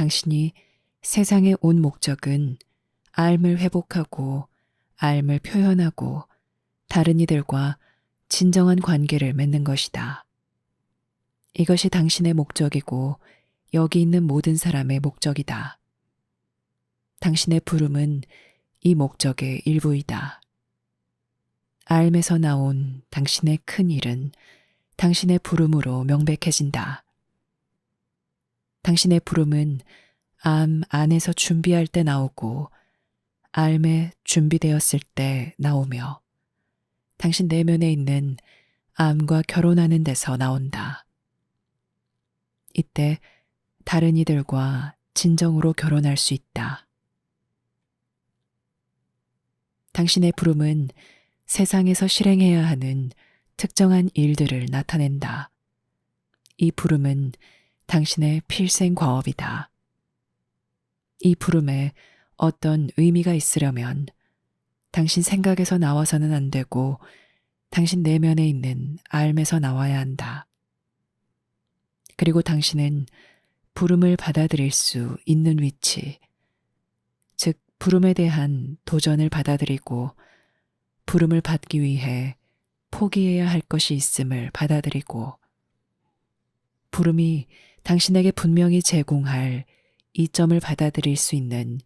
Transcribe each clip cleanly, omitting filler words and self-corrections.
당신이 세상에 온 목적은 삶을 회복하고 삶을 표현하고 다른 이들과 진정한 관계를 맺는 것이다. 이것이 당신의 목적이고 여기 있는 모든 사람의 목적이다. 당신의 부름은 이 목적의 일부이다. 삶에서 나온 당신의 큰 일은 당신의 부름으로 명백해진다. 당신의 부름은 암 안에서 준비할 때 나오고 암에 준비되었을 때 나오며 당신 내면에 있는 암과 결혼하는 데서 나온다. 이때 다른 이들과 진정으로 결혼할 수 있다. 당신의 부름은 세상에서 실행해야 하는 특정한 일들을 나타낸다. 이 부름은 당신의 필생 과업이다. 이 부름에 어떤 의미가 있으려면 당신 생각에서 나와서는 안 되고 당신 내면에 있는 삶에서 나와야 한다. 그리고 당신은 부름을 받아들일 수 있는 위치, 즉 부름에 대한 도전을 받아들이고 부름을 받기 위해 포기해야 할 것이 있음을 받아들이고 부름이 당신에게 분명히 제공할 이점을 받아들일 수 있는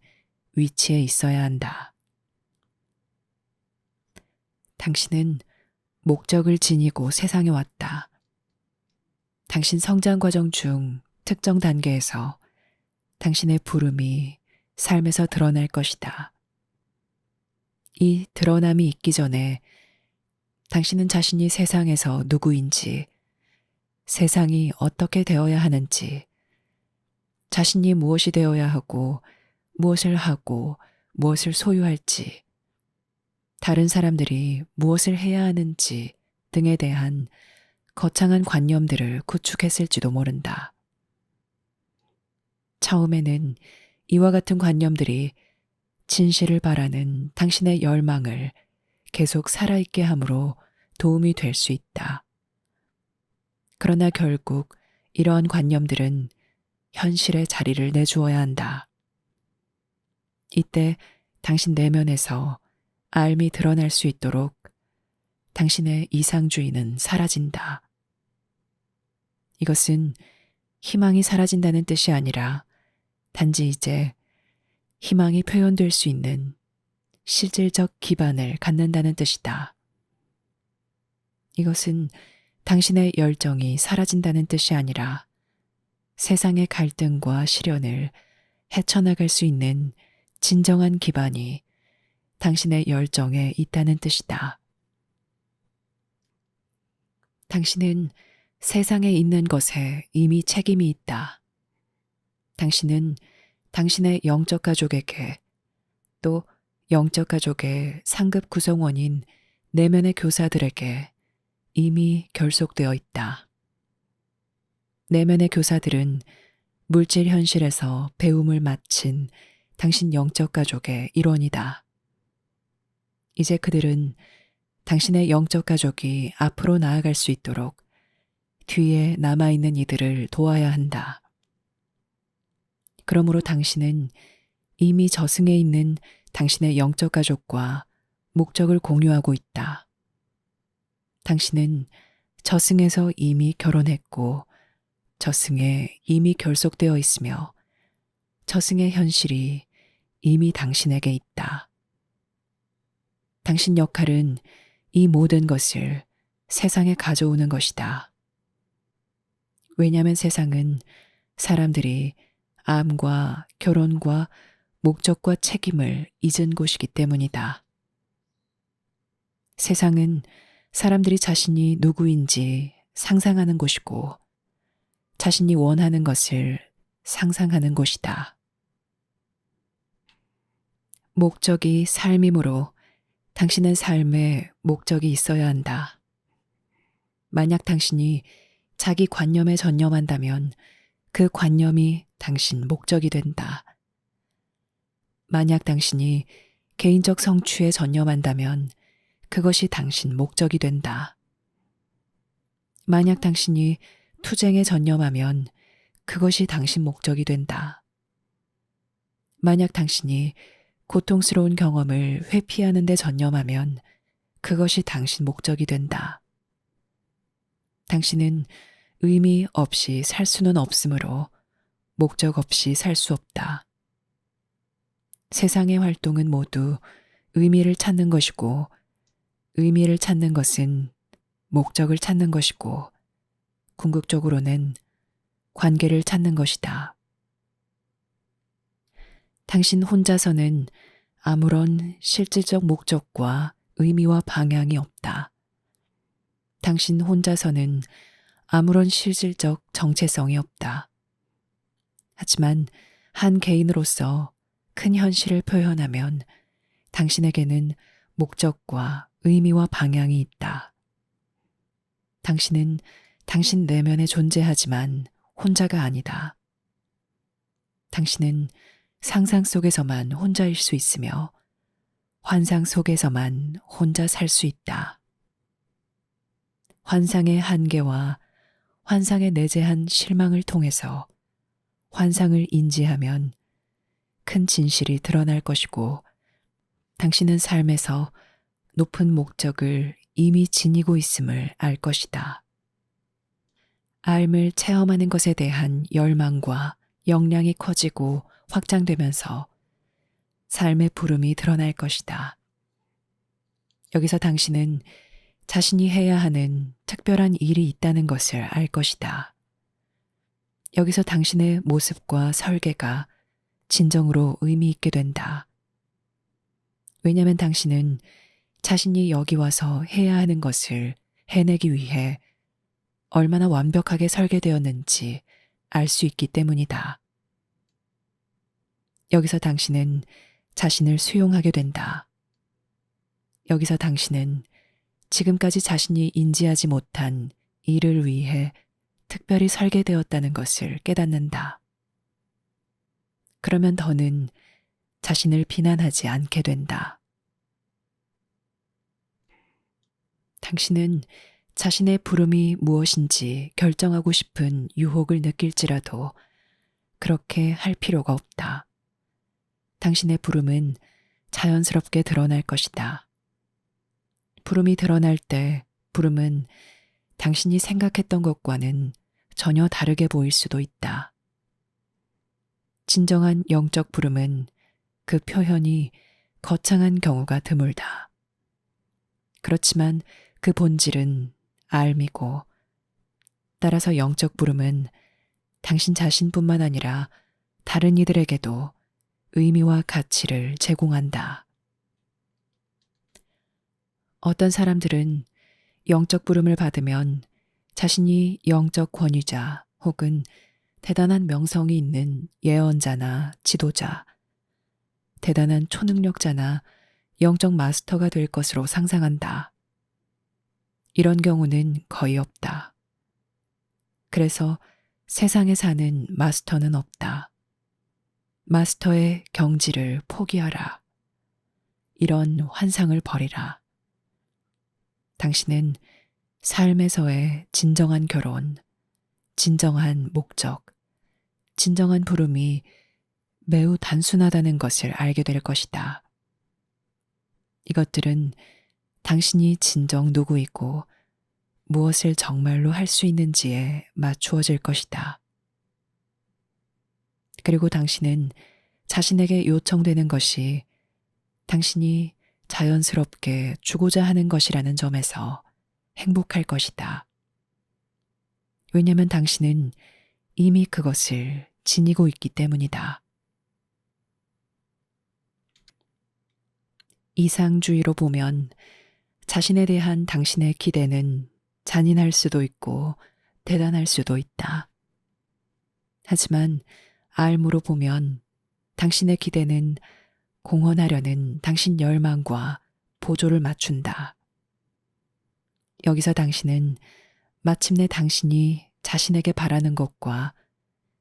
위치에 있어야 한다. 당신은 목적을 지니고 세상에 왔다. 당신 성장 과정 중 특정 단계에서 당신의 부름이 삶에서 드러날 것이다. 이 드러남이 있기 전에 당신은 자신이 세상에서 누구인지, 세상이 어떻게 되어야 하는지, 자신이 무엇이 되어야 하고, 무엇을 소유할지, 다른 사람들이 무엇을 해야 하는지 등에 대한 거창한 관념들을 구축했을지도 모른다. 처음에는 이와 같은 관념들이 진실을 바라는 당신의 열망을 계속 살아있게 함으로 도움이 될 수 있다. 그러나 결국 이러한 관념들은 현실의 자리를 내주어야 한다. 이때 당신 내면에서 삶이 드러날 수 있도록 당신의 이상주의는 사라진다. 이것은 희망이 사라진다는 뜻이 아니라 단지 이제 희망이 표현될 수 있는 실질적 기반을 갖는다는 뜻이다. 이것은 당신의 열정이 사라진다는 뜻이 아니라 세상의 갈등과 시련을 헤쳐나갈 수 있는 진정한 기반이 당신의 열정에 있다는 뜻이다. 당신은 세상에 있는 것에 이미 책임이 있다. 당신은 당신의 영적 가족에게 또 영적 가족의 상급 구성원인 내면의 교사들에게 이미 결속되어 있다. 내면의 교사들은 물질 현실에서 배움을 마친 당신 영적 가족의 일원이다. 이제 그들은 당신의 영적 가족이 앞으로 나아갈 수 있도록 뒤에 남아있는 이들을 도와야 한다. 그러므로 당신은 이미 저승에 있는 당신의 영적 가족과 목적을 공유하고 있다. 당신은 저승에서 이미 결혼했고 저승에 이미 결속되어 있으며 저승의 현실이 이미 당신에게 있다. 당신 역할은 이 모든 것을 세상에 가져오는 것이다. 왜냐하면 세상은 사람들이 암과 결혼과 목적과 책임을 잊은 곳이기 때문이다. 세상은 사람들이 자신이 누구인지 상상하는 곳이고 자신이 원하는 것을 상상하는 곳이다. 목적이 삶이므로 당신은 삶에 목적이 있어야 한다. 만약 당신이 자기 관념에 전념한다면 그 관념이 당신 목적이 된다. 만약 당신이 개인적 성취에 전념한다면 그것이 당신 목적이 된다. 만약 당신이 투쟁에 전념하면 그것이 당신 목적이 된다. 만약 당신이 고통스러운 경험을 회피하는 데 전념하면 그것이 당신 목적이 된다. 당신은 의미 없이 살 수는 없으므로 목적 없이 살 수 없다. 세상의 활동은 모두 의미를 찾는 것이고, 의미를 찾는 것은 목적을 찾는 것이고, 궁극적으로는 관계를 찾는 것이다. 당신 혼자서는 아무런 실질적 목적과 의미와 방향이 없다. 당신 혼자서는 아무런 실질적 정체성이 없다. 하지만 한 개인으로서 큰 현실을 표현하면 당신에게는 목적과 의미와 방향이 있다. 당신은 당신 내면에 존재하지만 혼자가 아니다. 당신은 상상 속에서만 혼자일 수 있으며 환상 속에서만 혼자 살 수 있다. 환상의 한계와 환상에 내재한 실망을 통해서 환상을 인지하면 큰 진실이 드러날 것이고, 당신은 삶에서 높은 목적을 이미 지니고 있음을 알 것이다. 삶을 체험하는 것에 대한 열망과 역량이 커지고 확장되면서 삶의 부름이 드러날 것이다. 여기서 당신은 자신이 해야 하는 특별한 일이 있다는 것을 알 것이다. 여기서 당신의 모습과 설계가 진정으로 의미 있게 된다. 왜냐하면 당신은 자신이 여기 와서 해야 하는 것을 해내기 위해 얼마나 완벽하게 설계되었는지 알 수 있기 때문이다. 여기서 당신은 자신을 수용하게 된다. 여기서 당신은 지금까지 자신이 인지하지 못한 일을 위해 특별히 설계되었다는 것을 깨닫는다. 그러면 더는 자신을 비난하지 않게 된다. 당신은 자신의 부름이 무엇인지 결정하고 싶은 유혹을 느낄지라도 그렇게 할 필요가 없다. 당신의 부름은 자연스럽게 드러날 것이다. 부름이 드러날 때 부름은 당신이 생각했던 것과는 전혀 다르게 보일 수도 있다. 진정한 영적 부름은 그 표현이 거창한 경우가 드물다. 그렇지만 그 본질은 알미고, 따라서 영적 부름은 당신 자신뿐만 아니라 다른 이들에게도 의미와 가치를 제공한다. 어떤 사람들은 영적 부름을 받으면 자신이 영적 권위자 혹은 대단한 명성이 있는 예언자나 지도자, 대단한 초능력자나 영적 마스터가 될 것으로 상상한다. 이런 경우는 거의 없다. 그래서 세상에 사는 마스터는 없다. 마스터의 경지를 포기하라. 이런 환상을 버리라. 당신은 삶에서의 진정한 결혼, 진정한 목적, 진정한 부름이 매우 단순하다는 것을 알게 될 것이다. 이것들은 당신이 진정 누구이고 무엇을 정말로 할 수 있는지에 맞추어질 것이다. 그리고 당신은 자신에게 요청되는 것이 당신이 자연스럽게 주고자 하는 것이라는 점에서 행복할 것이다. 왜냐하면 당신은 이미 그것을 지니고 있기 때문이다. 이상주의로 보면 자신에 대한 당신의 기대는 잔인할 수도 있고 대단할 수도 있다. 하지만 알무로 보면 당신의 기대는 공헌하려는 당신 열망과 보조를 맞춘다. 여기서 당신은 마침내 당신이 자신에게 바라는 것과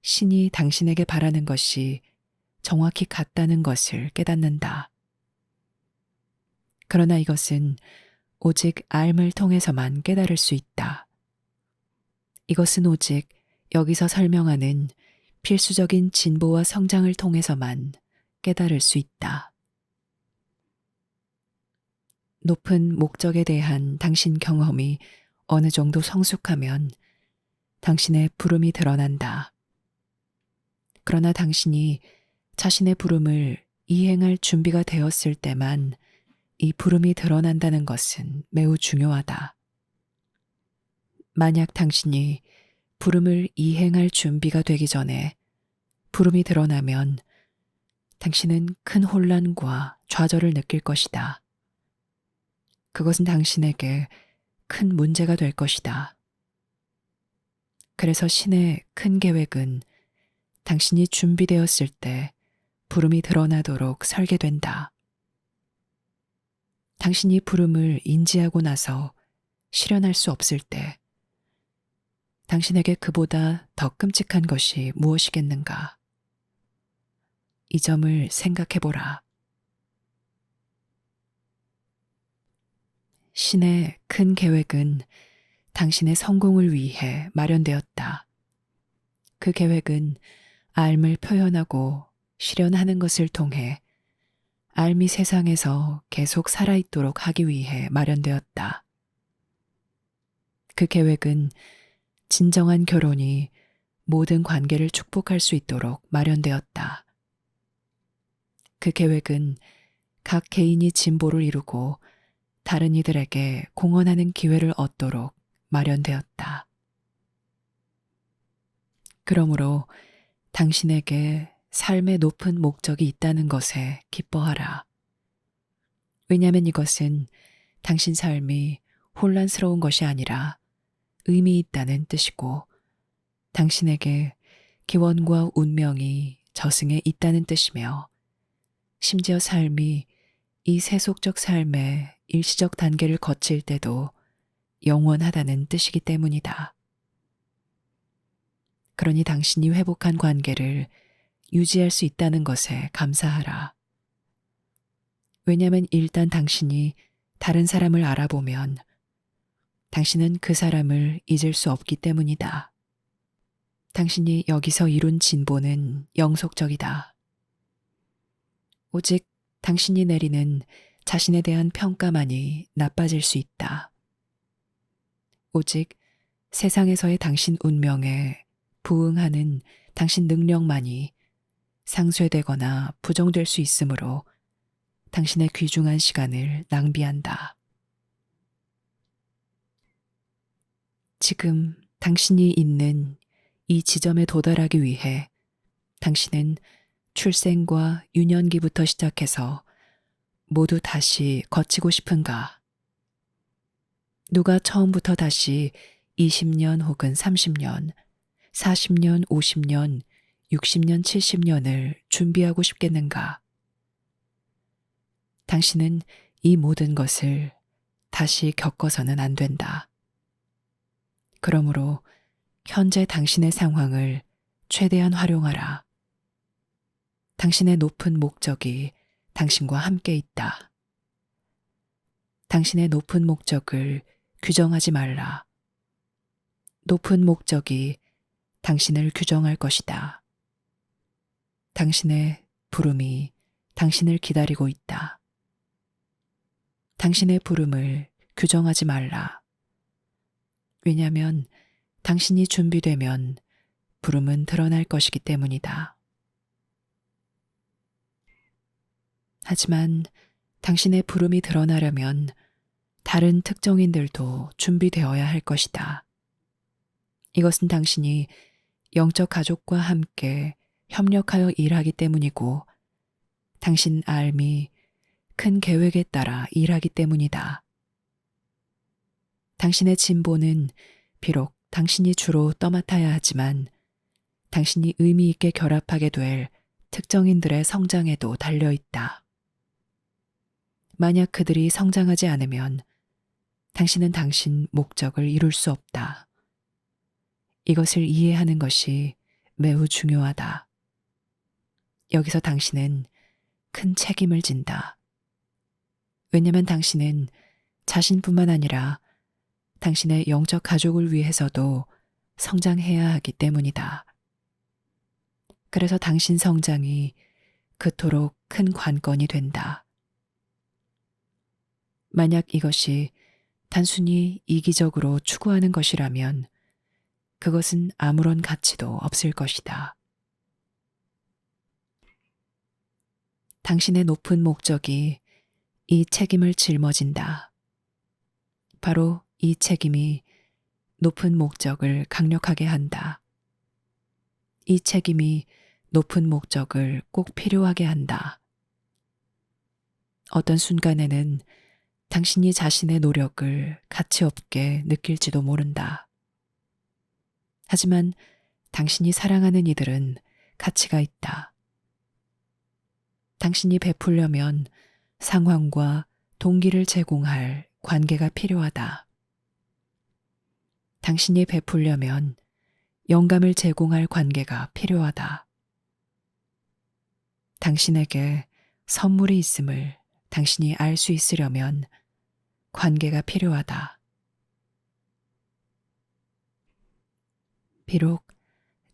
신이 당신에게 바라는 것이 정확히 같다는 것을 깨닫는다. 그러나 이것은 오직 알을 통해서만 깨달을 수 있다. 이것은 오직 여기서 설명하는 필수적인 진보와 성장을 통해서만 깨달을 수 있다. 높은 목적에 대한 당신 경험이 어느 정도 성숙하면 당신의 부름이 드러난다. 그러나 당신이 자신의 부름을 이행할 준비가 되었을 때만 이 부름이 드러난다는 것은 매우 중요하다. 만약 당신이 부름을 이행할 준비가 되기 전에 부름이 드러나면 당신은 큰 혼란과 좌절을 느낄 것이다. 그것은 당신에게 큰 문제가 될 것이다. 그래서 신의 큰 계획은 당신이 준비되었을 때 부름이 드러나도록 설계된다. 당신이 부름을 인지하고 나서 실현할 수 없을 때 당신에게 그보다 더 끔찍한 것이 무엇이겠는가? 이 점을 생각해 보라. 신의 큰 계획은 당신의 성공을 위해 마련되었다. 그 계획은 알 표현하고 실현하는 것을 통해 알미 세상에서 계속 살아있도록 하기 위해 마련되었다. 그 계획은 진정한 결혼이 모든 관계를 축복할 수 있도록 마련되었다. 그 계획은 각 개인이 진보를 이루고 다른 이들에게 공헌하는 기회를 얻도록 마련되었다. 그러므로 당신에게 삶의 높은 목적이 있다는 것에 기뻐하라. 왜냐하면 이것은 당신 삶이 혼란스러운 것이 아니라 의미 있다는 뜻이고 당신에게 기원과 운명이 저승에 있다는 뜻이며 심지어 삶이 이 세속적 삶의 일시적 단계를 거칠 때도 영원하다는 뜻이기 때문이다. 그러니 당신이 회복한 관계를 유지할 수 있다는 것에 감사하라. 왜냐하면 일단 당신이 다른 사람을 알아보면 당신은 그 사람을 잊을 수 없기 때문이다. 당신이 여기서 이룬 진보는 영속적이다. 오직 당신이 내리는 자신에 대한 평가만이 나빠질 수 있다. 오직 세상에서의 당신 운명에 부응하는 당신 능력만이 상쇄되거나 부정될 수 있으므로 당신의 귀중한 시간을 낭비한다. 지금 당신이 있는 이 지점에 도달하기 위해 당신은 출생과 유년기부터 시작해서 모두 다시 거치고 싶은가? 누가 처음부터 다시 20년 혹은 30년, 40년, 50년, 60년, 70년을 준비하고 싶겠는가? 당신은 이 모든 것을 다시 겪어서는 안 된다. 그러므로 현재 당신의 상황을 최대한 활용하라. 당신의 높은 목적이 당신과 함께 있다. 당신의 높은 목적을 규정하지 말라. 높은 목적이 당신을 규정할 것이다. 당신의 부름이 당신을 기다리고 있다. 당신의 부름을 규정하지 말라. 왜냐하면 당신이 준비되면 부름은 드러날 것이기 때문이다. 하지만 당신의 부름이 드러나려면 다른 특정인들도 준비되어야 할 것이다. 이것은 당신이 영적 가족과 함께 협력하여 일하기 때문이고 당신 알미 큰 계획에 따라 일하기 때문이다. 당신의 진보는 비록 당신이 주로 떠맡아야 하지만 당신이 의미 있게 결합하게 될 특정인들의 성장에도 달려 있다. 만약 그들이 성장하지 않으면 당신은 당신 목적을 이룰 수 없다. 이것을 이해하는 것이 매우 중요하다. 여기서 당신은 큰 책임을 진다. 왜냐하면 당신은 자신뿐만 아니라 당신의 영적 가족을 위해서도 성장해야 하기 때문이다. 그래서 당신 성장이 그토록 큰 관건이 된다. 만약 이것이 단순히 이기적으로 추구하는 것이라면 그것은 아무런 가치도 없을 것이다. 당신의 높은 목적이 이 책임을 짊어진다. 바로 이 책임이 높은 목적을 강력하게 한다. 이 책임이 높은 목적을 꼭 필요하게 한다. 어떤 순간에는 당신이 자신의 노력을 가치 없게 느낄지도 모른다. 하지만 당신이 사랑하는 이들은 가치가 있다. 당신이 베풀려면 상황과 동기를 제공할 관계가 필요하다. 당신이 베풀려면 영감을 제공할 관계가 필요하다. 당신에게 선물이 있음을 당신이 알 수 있으려면 관계가 필요하다. 비록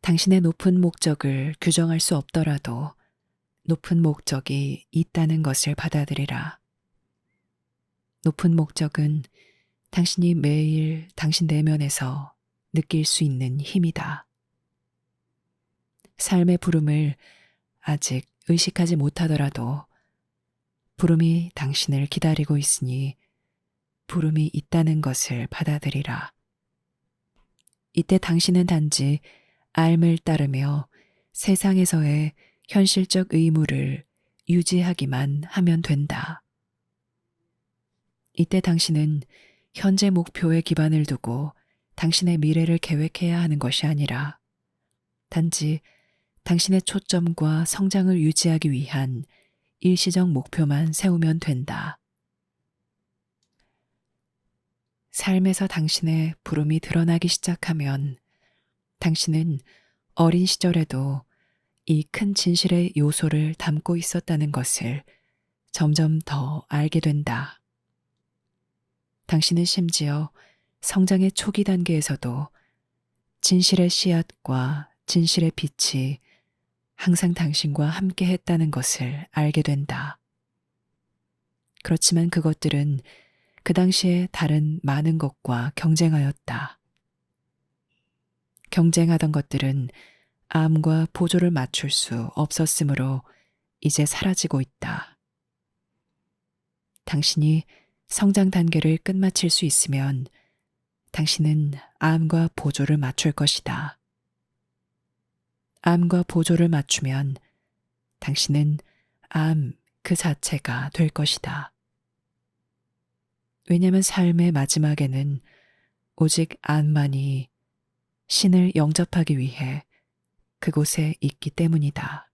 당신의 높은 목적을 규정할 수 없더라도 높은 목적이 있다는 것을 받아들이라. 높은 목적은 당신이 매일 당신 내면에서 느낄 수 있는 힘이다. 삶의 부름을 아직 의식하지 못하더라도 부름이 당신을 기다리고 있으니 부름이 있다는 것을 받아들이라. 이때 당신은 단지 삶을 따르며 세상에서의 현실적 의무를 유지하기만 하면 된다. 이때 당신은 현재 목표에 기반을 두고 당신의 미래를 계획해야 하는 것이 아니라 단지 당신의 초점과 성장을 유지하기 위한 일시적 목표만 세우면 된다. 삶에서 당신의 부름이 드러나기 시작하면 당신은 어린 시절에도 이 큰 진실의 요소를 담고 있었다는 것을 점점 더 알게 된다. 당신은 심지어 성장의 초기 단계에서도 진실의 씨앗과 진실의 빛이 항상 당신과 함께 했다는 것을 알게 된다. 그렇지만 그것들은 그 당시에 다른 많은 것과 경쟁하였다. 경쟁하던 것들은 암과 보조를 맞출 수 없었으므로 이제 사라지고 있다. 당신이 성장 단계를 끝마칠 수 있으면 당신은 암과 보조를 맞출 것이다. 암과 보조를 맞추면 당신은 암 그 자체가 될 것이다. 왜냐하면 삶의 마지막에는 오직 암만이 신을 영접하기 위해 그곳에 있기 때문이다.